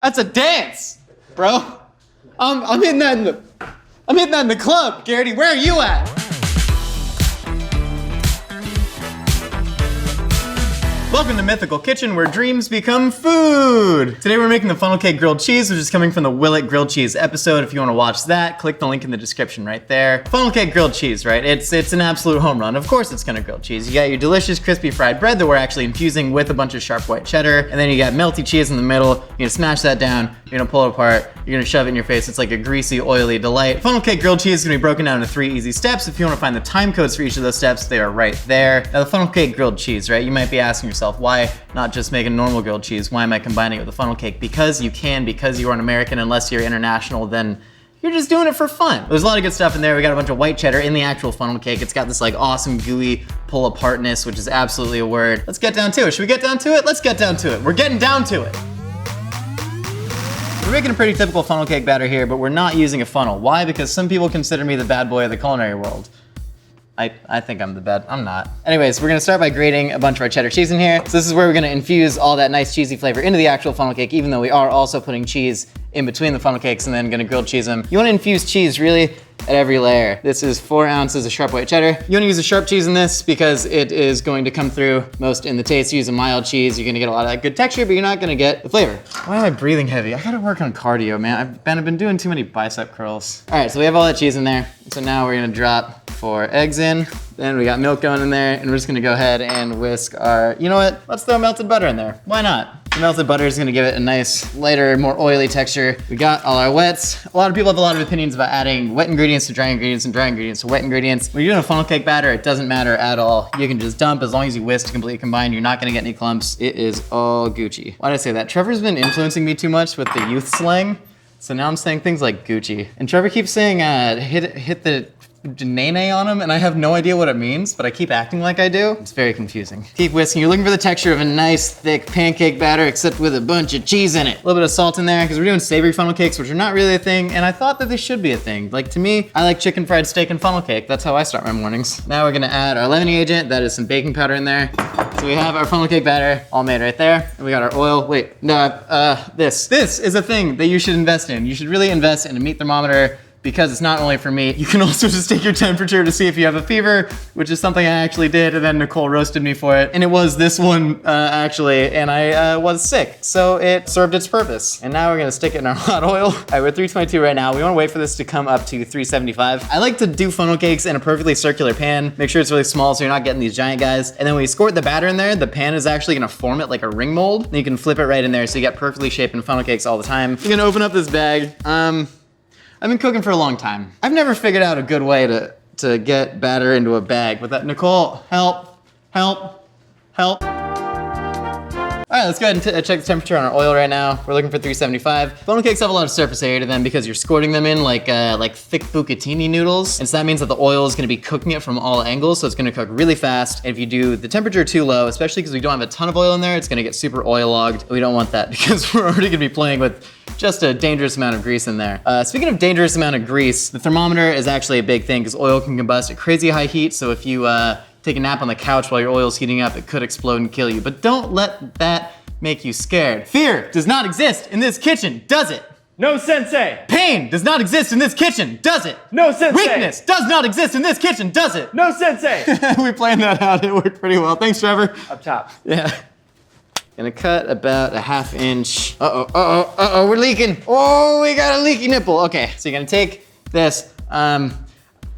That's a dance, bro. I'm hitting that in the club, Garrity. Where are you at? Welcome to Mythical Kitchen, where dreams become food. Today we're making the funnel cake grilled cheese, which is coming from the Willet grilled cheese episode. If you want to watch that, click the link in the description right there. Funnel cake grilled cheese, right? It's an absolute home run. Of course it's gonna grill cheese. You got your delicious crispy fried bread that we're actually infusing with a bunch of sharp white cheddar, and then you got melty cheese in the middle. You're gonna smash that down, you're gonna pull it apart, you're gonna shove it in your face. It's like a greasy, oily delight. Funnel cake grilled cheese is gonna be broken down into 3 easy steps. If you wanna find the time codes for each of those steps, they are right there. Now the funnel cake grilled cheese, right? You might be asking yourself, why not just make a normal grilled cheese? Why am I combining it with a funnel cake? Because you can, because you are an American. Unless you're international, then you're just doing it for fun. There's a lot of good stuff in there. We got a bunch of white cheddar in the actual funnel cake. It's got this like awesome gooey pull apartness, which is absolutely a word. Let's get down to it. Should we get down to it? Let's get down to it. We're getting down to it. We're making a pretty typical funnel cake batter here, but we're not using a funnel. Why? Because some people consider me the bad boy of the culinary world. I think I'm the bad, I'm not. Anyways, we're gonna start by grating a bunch of our cheddar cheese in here. So this is where we're gonna infuse all that nice cheesy flavor into the actual funnel cake, even though we are also putting cheese in between the funnel cakes and then gonna grilled cheese them. You wanna infuse cheese really at every layer. This is 4 ounces of sharp white cheddar. You wanna use a sharp cheese in this because it is going to come through most in the taste. Use a mild cheese, you're gonna get a lot of that good texture, but you're not gonna get the flavor. Why am I breathing heavy? I gotta work on cardio, man. I've been doing too many bicep curls. All right, so we have all that cheese in there. So now we're gonna drop 4 eggs in. Then we got milk going in there, and we're just gonna go ahead and whisk our, you know what? Let's throw melted butter in there. Why not? The melted butter is gonna give it a nice, lighter, more oily texture. We got all our wets. A lot of people have a lot of opinions about adding wet ingredients to dry ingredients and dry ingredients to wet ingredients. When you're doing a funnel cake batter, it doesn't matter at all. You can just dump as long as you whisk to completely combine. You're not gonna get any clumps. It is all Gucci. Why did I say that? Trevor's been influencing me too much with the youth slang. So now I'm saying things like Gucci. And Trevor keeps saying, hit the nene on him, and I have no idea what it means, but I keep acting like I do. It's very confusing. Keep whisking. You're looking for the texture of a nice, thick pancake batter, except with a bunch of cheese in it. A little bit of salt in there, because we're doing savory funnel cakes, which are not really a thing, and I thought that they should be a thing. Like, to me, I like chicken fried steak and funnel cake. That's how I start my mornings. Now we're gonna add our leavening agent. That is some baking powder in there. So we have our funnel cake batter all made right there. And we got our oil. Wait, no, this is a thing that you should invest in. You should really invest in a meat thermometer, because it's not only for meat. You can also just take your temperature to see if you have a fever, which is something I actually did, and then Nicole roasted me for it. And it was this one, actually, and I was sick, so it served its purpose. And now we're gonna stick it in our hot oil. All right, we're at 322 right now. We wanna wait for this to come up to 375. I like to do funnel cakes in a perfectly circular pan. Make sure it's really small so you're not getting these giant guys. And then when you squirt the batter in there, the pan is actually gonna form it like a ring mold. And you can flip it right in there so you get perfectly shaped funnel cakes all the time. You're gonna open up this bag. I've been cooking for a long time. I've never figured out a good way to get batter into a bag. But that, Nicole, help. All right, let's go ahead and check the temperature on our oil right now. We're looking for 375. Funnel cakes have a lot of surface area to them because you're squirting them in like thick bucatini noodles. And so that means that the oil is gonna be cooking it from all angles, so it's gonna cook really fast. And if you do the temperature too low, especially because we don't have a ton of oil in there, it's gonna get super oil logged. We don't want that because we're already gonna be playing with just a dangerous amount of grease in there. Speaking of dangerous amount of grease, the thermometer is actually a big thing because oil can combust at crazy high heat. So if you take a nap on the couch while your oil's heating up, it could explode and kill you. But don't let that make you scared. Fear does not exist in this kitchen, does it? No, sensei. Pain does not exist in this kitchen, does it? No, sensei. Weakness does not exist in this kitchen, does it? No, sensei. We planned that out, it worked pretty well. Thanks, Trevor. Up top. Yeah. Gonna cut about a ½ inch. Uh-oh, we're leaking. Oh, we got a leaky nipple. Okay, so you're gonna take this.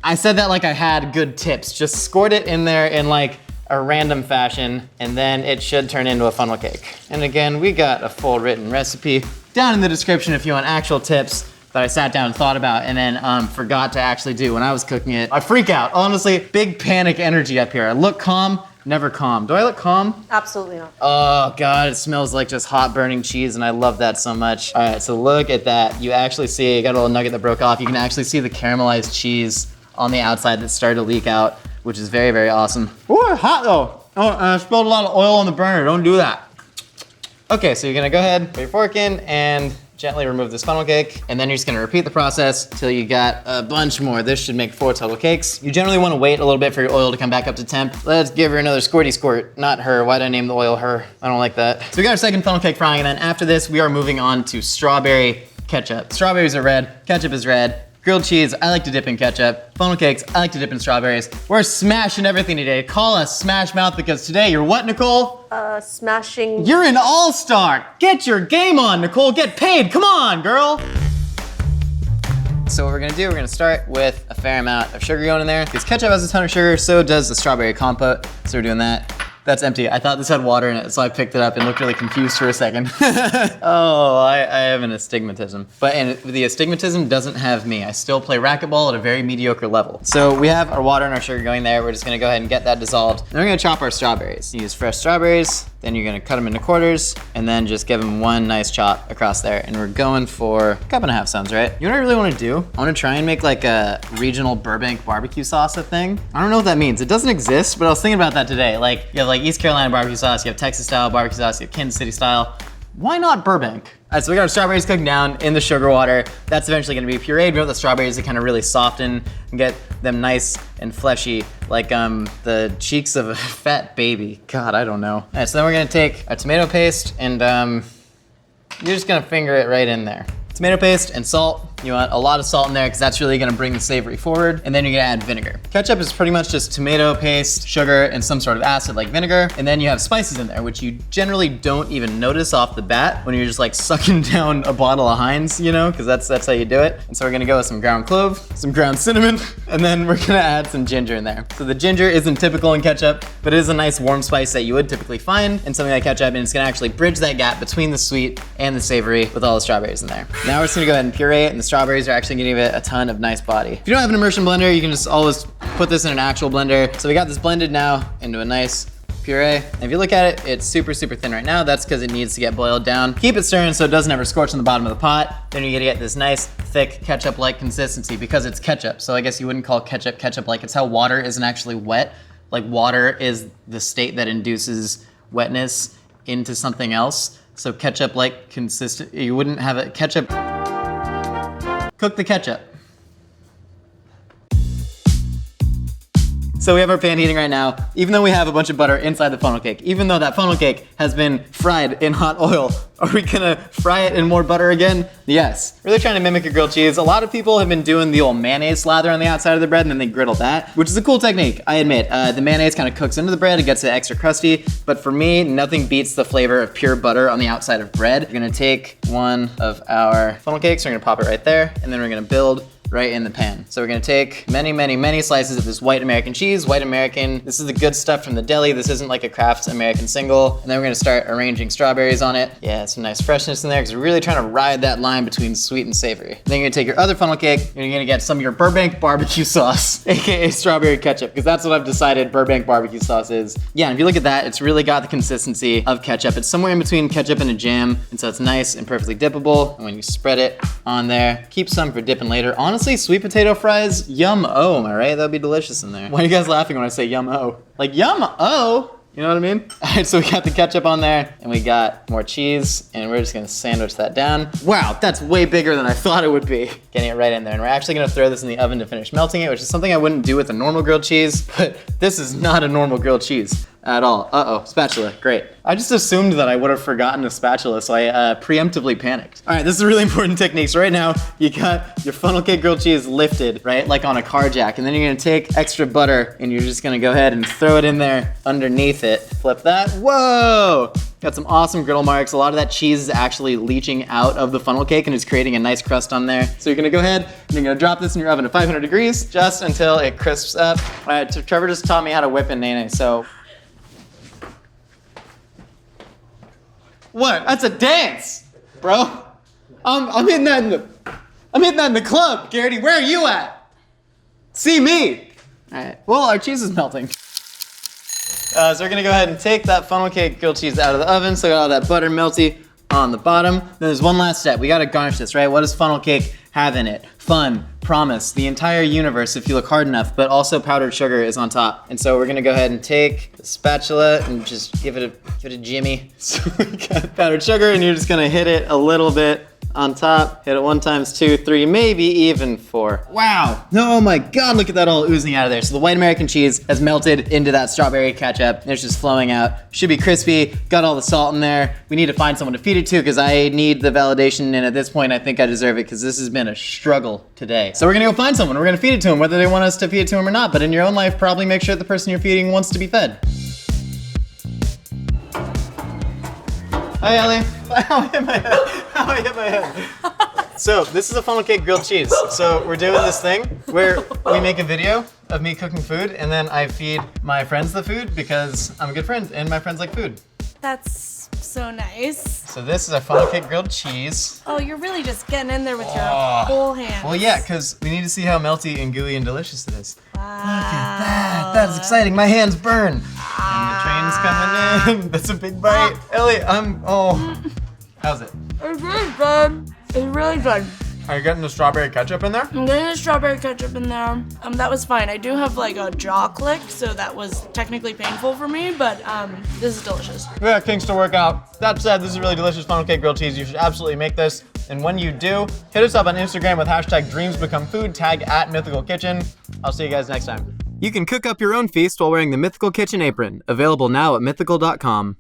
I said that like I had good tips. Just squirt it in there in like a random fashion, and then it should turn into a funnel cake. And again, we got a full written recipe down in the description if you want actual tips that I sat down and thought about and then forgot to actually do when I was cooking it. I freak out, honestly, big panic energy up here. I look calm, never calm. Do I look calm? Absolutely not. Oh God, it smells like just hot burning cheese and I love that so much. All right, so look at that. You actually see, you got a little nugget that broke off. You can actually see the caramelized cheese on the outside that started to leak out, which is very, very awesome. Ooh, it's hot though. Oh, I spilled a lot of oil on the burner, don't do that. Okay, so you're gonna go ahead, put your fork in and gently remove this funnel cake, and then you're just gonna repeat the process till you got a bunch more. This should make 4 total cakes. You generally wanna wait a little bit for your oil to come back up to temp. Let's give her another squirty squirt. Not her, why'd I name the oil her? I don't like that. So we got our second funnel cake frying, and then after this, we are moving on to strawberry ketchup. Strawberries are red, ketchup is red. Grilled cheese, I like to dip in ketchup. Funnel cakes, I like to dip in strawberries. We're smashing everything today. Call us Smash Mouth because today you're what, Nicole? Smashing. You're an all-star. Get your game on, Nicole. Get paid. Come on, girl. So what we're gonna do, we're gonna start with a fair amount of sugar going in there. Because ketchup has a ton of sugar, so does the strawberry compote. So we're doing that. That's empty. I thought this had water in it, so I picked it up and looked really confused for a second. Oh, I have an astigmatism. And the astigmatism doesn't have me. I still play racquetball at a very mediocre level. So we have our water and our sugar going there. We're just gonna go ahead and get that dissolved. Then we're gonna chop our strawberries. Use fresh strawberries, then you're gonna cut them into quarters, and then just give them one nice chop across there. And we're going for 1.5 cups sounds right. You know what I really wanna do? I wanna try and make like a regional Burbank barbecue sauce a thing. I don't know what that means. It doesn't exist, but I was thinking about that today. Like, you have like East Carolina barbecue sauce, you have Texas style barbecue sauce, you have Kansas City style. Why not Burbank? All right, so we got our strawberries cooking down in the sugar water. That's eventually gonna be pureed. We want the strawberries to kind of really soften and get them nice and fleshy, like the cheeks of a fat baby. God, I don't know. All right, so then we're gonna take our tomato paste and you're just gonna finger it right in there. Tomato paste and salt. You want a lot of salt in there because that's really gonna bring the savory forward. And then you're gonna add vinegar. Ketchup is pretty much just tomato paste, sugar, and some sort of acid like vinegar. And then you have spices in there, which you generally don't even notice off the bat when you're just like sucking down a bottle of Heinz, you know, because that's how you do it. And so we're gonna go with some ground clove, some ground cinnamon, and then we're gonna add some ginger in there. So the ginger isn't typical in ketchup, but it is a nice warm spice that you would typically find in something like ketchup, and it's gonna actually bridge that gap between the sweet and the savory with all the strawberries in there. Now we're just gonna go ahead and puree it, and the strawberries are actually gonna give it a ton of nice body. If you don't have an immersion blender, you can just always put this in an actual blender. So we got this blended now into a nice puree. And if you look at it, it's super, super thin right now. That's because it needs to get boiled down. Keep it stirring so it doesn't ever scorch on the bottom of the pot. Then you're gonna get this nice, thick, ketchup-like consistency because it's ketchup. So I guess you wouldn't call ketchup ketchup-like. It's how water isn't actually wet. Like water is the state that induces wetness into something else. So ketchup-like consistent, you wouldn't have a ketchup. Cook the ketchup. So we have our pan heating right now. Even though we have a bunch of butter inside the funnel cake, even though that funnel cake has been fried in hot oil, are we gonna fry it in more butter again? Yes. Really trying to mimic a grilled cheese. A lot of people have been doing the old mayonnaise slather on the outside of the bread and then they griddle that, which is a cool technique, I admit. The mayonnaise kind of cooks into the bread, it gets it extra crusty, but for me, nothing beats the flavor of pure butter on the outside of bread. We're gonna take one of our funnel cakes, we're gonna pop it right there, and then we're gonna build right in the pan. So we're gonna take many, many, many slices of this white American cheese. White American, this is the good stuff from the deli. This isn't like a Kraft American single. And then we're gonna start arranging strawberries on it. Yeah, some nice freshness in there because we're really trying to ride that line between sweet and savory. Then you're gonna take your other funnel cake and you're gonna get some of your Burbank barbecue sauce, AKA strawberry ketchup, because that's what I've decided Burbank barbecue sauce is. Yeah, and if you look at that, it's really got the consistency of ketchup. It's somewhere in between ketchup and a jam, and so it's nice and perfectly dippable. And when you spread it on there, keep some for dipping later. Honestly, sweet potato fries, yum-oh, am I right? That'd be delicious in there. Why are you guys laughing when I say yum-oh? Like yum-oh? You know what I mean? All right, so we got the ketchup on there and we got more cheese and we're just gonna sandwich that down. Wow, that's way bigger than I thought it would be. Getting it right in there. And we're actually gonna throw this in the oven to finish melting it, which is something I wouldn't do with a normal grilled cheese, but this is not a normal grilled cheese at all. Uh-oh, spatula, great. I just assumed that I would have forgotten a spatula, so I preemptively panicked. All right, this is a really important technique. So right now, you got your funnel cake grilled cheese lifted, right? Like on a car jack. And then you're gonna take extra butter and you're just gonna go ahead and throw it in there underneath it. Flip that, whoa! Got some awesome griddle marks. A lot of that cheese is actually leaching out of the funnel cake and it's creating a nice crust on there. So you're gonna go ahead and you're gonna drop this in your oven at 500 degrees just until it crisps up. All right, so Trevor just taught me how to whip in Nene, so. What? That's a dance, bro. I'm hitting that in the club, Garrity. Where are you at? See me. All right. Well, our cheese is melting. So we're gonna go ahead and take that funnel cake grilled cheese out of the oven. So got all that butter melty on the bottom. Then there's one last step. We gotta garnish this, right? What does funnel cake have in it? Fun, promise, the entire universe if you look hard enough, but also powdered sugar is on top. And so we're gonna go ahead and take the spatula and just give it a jimmy. So we got powdered sugar and you're just gonna hit it a little bit on top. Hit it 1 times 2, 3, maybe even 4. Wow. Oh my God, look at that all oozing out of there. So the white American cheese has melted into that strawberry ketchup. And it's just flowing out. Should be crispy. Got all the salt in there. We need to find someone to feed it to because I need the validation. And at this point, I think I deserve it because this has been a struggle today. So we're gonna go find someone. We're gonna feed it to them, whether they want us to feed it to them or not. But in your own life, probably make sure the person you're feeding wants to be fed. Hi, Ellie. How I hit my head. So this is a funnel cake grilled cheese. So we're doing this thing where we make a video of me cooking food and then I feed my friends the food because I'm a good friend and my friends like food. That's so nice. So this is our funnel cake grilled cheese. Oh, you're really just getting in there with your whole hands. Well, yeah, because we need to see how melty and gooey and delicious it is. Wow. Look at that. That's exciting. My hands burn. And the train's coming in. That's a big bite. Ellie, how's it? It's really good. It's really good. Are you getting the strawberry ketchup in there? I'm getting the strawberry ketchup in there. That was fine. I do have like a jaw click, so that was technically painful for me, but this is delicious. We got kinks to work out. That said, this is really delicious funnel cake grilled cheese. You should absolutely make this. And when you do, hit us up on Instagram with hashtag DreamsBecomeFood, tag @MythicalKitchen. I'll see you guys next time. You can cook up your own feast while wearing the Mythical Kitchen apron, available now at mythical.com.